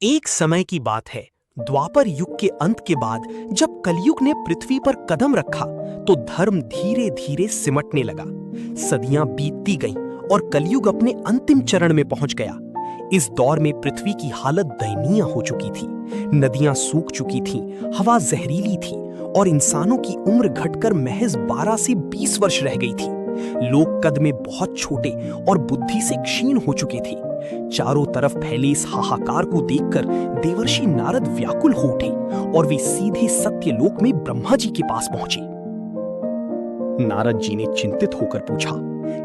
एक समय की बात है, द्वापर युग के अंत के बाद जब कलयुग ने पृथ्वी पर कदम रखा तो धर्म धीरे धीरे सिमटने लगा। सदियां बीतती गईं और कलयुग अपने अंतिम चरण में पहुंच गया। इस दौर में पृथ्वी की हालत दयनीय हो चुकी थी। नदियां सूख चुकी थीं, हवा जहरीली थी और इंसानों की उम्र घटकर महज 12 से 20 वर्ष रह गई थी। लोग कद में बहुत छोटे और बुद्धि से क्षीण हो चुके थे। चारों तरफ फैले इस हाहाकार को देखकर देवर्षि नारद व्याकुल हो उठे और वे सीधे सत्यलोक में ब्रह्मा जी के पास पहुंचे। नारद जी ने चिंतित होकर पूछा,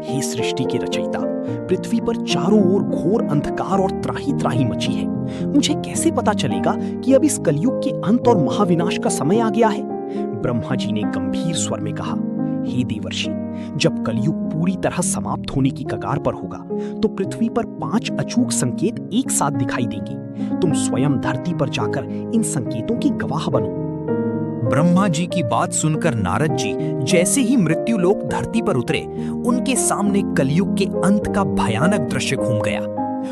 हे सृष्टि के रचयिता, पृथ्वी पर चारों ओर घोर अंधकार और त्राही त्राही मची है। मुझे कैसे पता चलेगा कि अब इस कलयुग के अंत और महाविनाश का समय आ गया है? ब्रह्मा जी ने गंभीर स्वर में कहा, हे देवर्षि, जब कलयुग पूरी तरह समाप्त होने की कगार पर होगा तो पृथ्वी पर 5 अचूक संकेत एक साथ दिखाई देंगे। तुम स्वयं धरती पर जाकर इन संकेतों की गवाह बनो। ब्रह्मा जी की बात सुनकर नारद जी जैसे ही मृत्युलोक धरती पर उतरे, उनके सामने कलयुग के अंत का भयानक दृश्य घूम गया।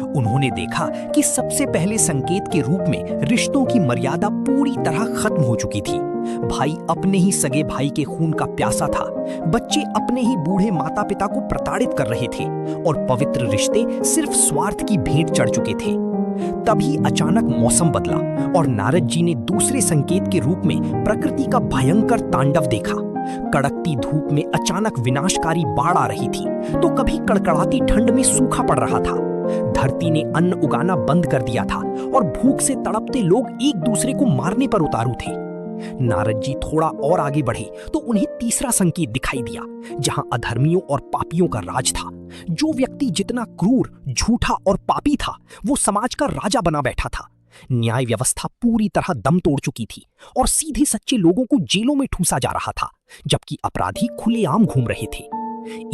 उन्होंने देखा कि सबसे पहले संकेत के रूप में रिश्तों की मर्यादा पूरी तरह खत्म हो चुकी थी। भाई अपने ही सगे भाई के खून का प्यासा था, बच्चे अपने ही बूढ़े माता पिता को प्रताड़ित कर रहे थे और पवित्र रिश्ते सिर्फ स्वार्थ की भेंट चढ़ चुके थे। तभी अचानक मौसम बदला और नारद जी ने दूसरे संकेत के रूप में प्रकृति का भयंकर तांडव देखा। कड़कती धूप में अचानक विनाशकारी बाढ़ आ रही थी तो कभी कड़कड़ाती ठंड में सूखा पड़ रहा था। धरती ने अन्न उगाना बंद कर दिया था और भूख से तड़पते लोग एक दूसरे को मारने पर उतारू थे। नारद जी थोड़ा और आगे बढ़े तो उन्हें तीसरा संकेत दिखाई दिया, जहां अधर्मियों और पापियों का राज था। जो व्यक्ति जितना क्रूर, झूठा और पापी था, वो समाज का राजा बना बैठा था। न्याय व्यवस्था पूरी तरह दम तोड़ चुकी थी और सीधे सच्चे लोगों को जेलों में ठूसा जा रहा था, जबकि अपराधी खुलेआम घूम रहे थे।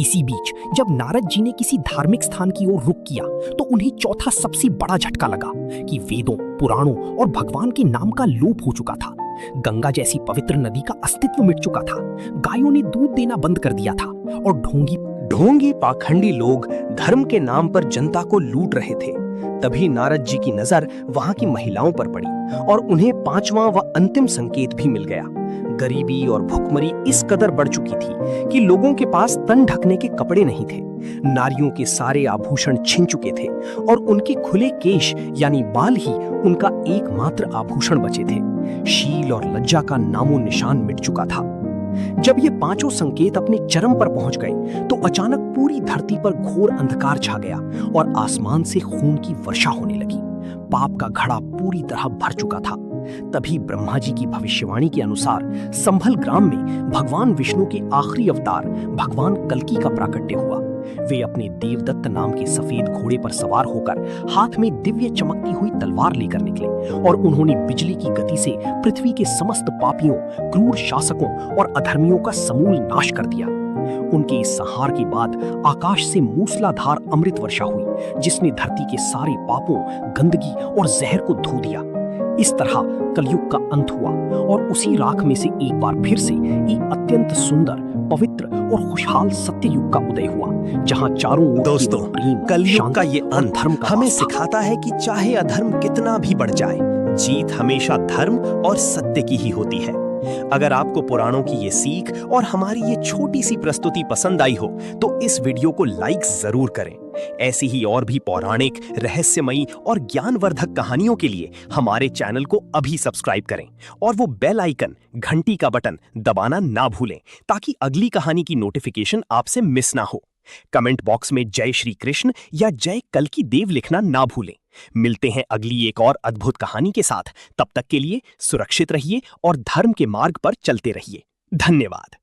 इसी बीच जब नारद जी ने किसी धार्मिक स्थान की ओर रुख किया तो उन्हें चौथा सबसे बड़ा झटका लगा कि वेदों, पुराणों और भगवान के नाम का लोप हो चुका था। गंगा जैसी पवित्र नदी का अस्तित्व मिट चुका था। गायों ने दूध देना बंद कर दिया था और ढोंगी पाखंडी लोग धर्म के नाम पर जनता को लूट रहे थे। तभी नारद जी की नजर वहां की महिलाओं पर पड़ी और उन्हें 5वां व अंतिम संकेत भी मिल गया। गरीबी और भुखमरी इस कदर बढ़ चुकी थी कि लोगों के पास तन ढकने के कपड़े नहीं थे। नारियों के सारे आभूषण छिन चुके थे और उनके खुले केश यानी बाल ही उनका एकमात्र आभूषण बचे थे। शील और लज्जा का नामो निशान मिट चुका था। जब ये 5 संकेत अपने चरम पर पहुंच गए तो अचानक पूरी धरती पर घोर अंधकार छा गया और आसमान से खून की वर्षा होने लगी। पाप का घड़ा पूरी तरह भर चुका था। तभी ब्रह्मा जी की भविष्यवाणी के अनुसार संभल ग्राम में भगवान विष्णु के आखिरी अवतार भगवान कल्कि का प्राकट्य हुआ। वे अपने देवदत्त नाम के सफेद घोड़े पर सवार होकर हाथ में दिव्य चमकती हुई तलवार लेकर निकले और उन्होंने बिजली की गति से पृथ्वी के समस्त पापियों, क्रूर शासकों और अधर्मियों का समूल नाश कर दिया। उनके इस संहार के बाद आकाश से मूसलाधार अमृत वर्षा हुई, जिसने धरती के सारे पापों, गंदगी और जहर को धो दिया। इस तरह कलयुग का अंत हुआ और उसी राख में से एक बार फिर से एक अत्यंत सुंदर, पवित्र और खुशहाल सत्य युग का उदय हुआ, जहां चारों ओर दोस्तों, कलयुग का ये अंत हमें सिखाता है कि चाहे अधर्म कितना भी बढ़ जाए, जीत हमेशा धर्म और सत्य की ही होती है। अगर आपको पुराणों की ये सीख और हमारी ये छोटी सी प्रस्तुति पसंद आई हो तो इस वीडियो को लाइक जरूर करें। ऐसी ही और भी पौराणिक, रहस्यमयी और ज्ञानवर्धक कहानियों के लिए हमारे चैनल को अभी सब्सक्राइब करें और वो बेल आइकन, घंटी का बटन दबाना ना भूलें ताकि अगली कहानी की नोटिफिकेशन आपसे मिस ना हो। कमेंट बॉक्स में जय श्री कृष्ण या जय कल्कि देव लिखना ना भूलें। मिलते हैं अगली एक और अद्भुत कहानी के साथ। तब तक के लिए सुरक्षित रहिए और धर्म के मार्ग पर चलते रहिए। धन्यवाद।